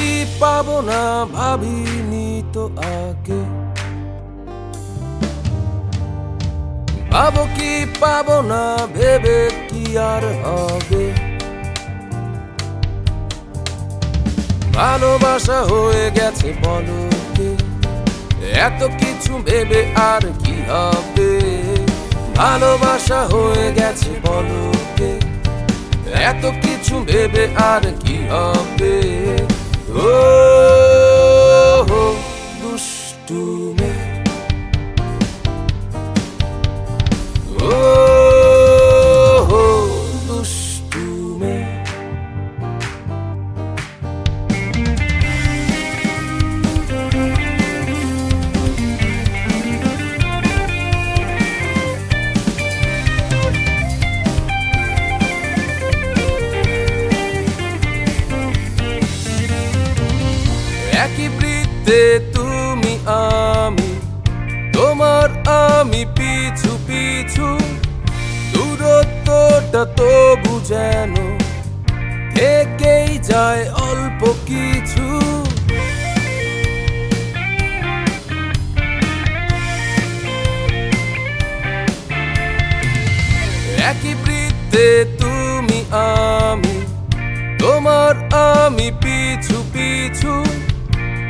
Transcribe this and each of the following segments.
কি পাবো না ভাবিনি তো আগে, পাবো কি পাবো না ভেবে কি আর হবে। ভালোবাসা হয়ে গেছে পলকে, এত কিছু ভেবে আর কি হবে। ভালোবাসা হয়ে গেছে পলকে, এত কিছু ভেবে আর কি হবে। ও দুষ্টু মেয়ে, ও দুষ্টু মেয়ে। একই বৃত্তে তুমি আমি, তোমার আমি পিছু পিছু, দূরত্বটা তবু যেন থেকেই যায় অল্প কিছু। একই বৃত্তে তুমি আমি, তোমার আমি পিছু পিছু,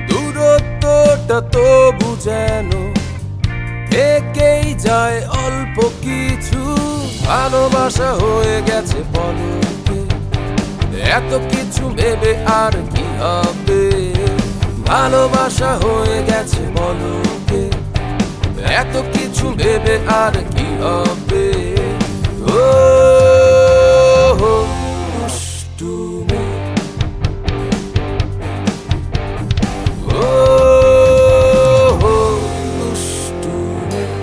দূরত্বটা তবু যেন থেকেই যায় অল্প কিছু। ভালোবাসা হয়ে গেছে পলকে, এত কিছু ভেবে আর কি হবে। ভালোবাসা হয়ে গেছে পলকে, এত কিছু ভেবে আর কি হবে। ও দুষ্টু মেয়ে, ও দুষ্টু মেয়ে।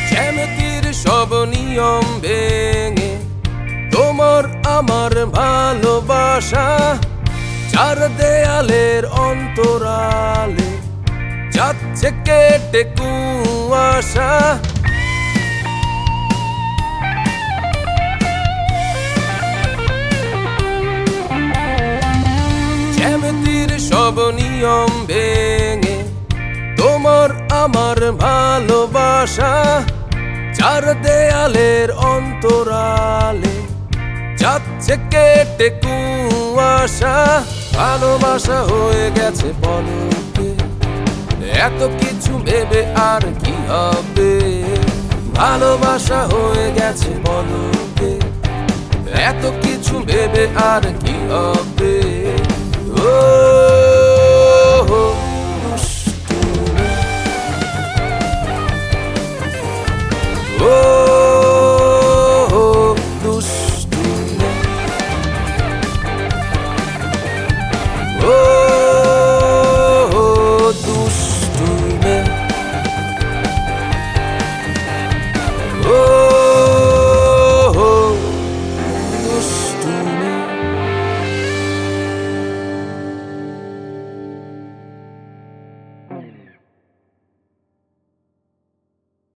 জ্যামিতির সব নিয়ম ভেঙে তোমার আমার ভালোবাসা, চার দেয়ালের অন্তরালে যাচ্ছে কেটে কুয়াশা। জ্যামিতির সব নিয়ম ভেঙে তোমার আমার ভালোবাসা, চার দেয়ালের অন্তরালে যাচ্ছে কেটে কুয়াশা। ভালোবাসা হয়ে গেছে পলকে, এত কিছু ভেবে আর কি হবে। ভালোবাসা হয়ে গেছে পলকে, এত কিছু ভেবে আর কি হবে। ও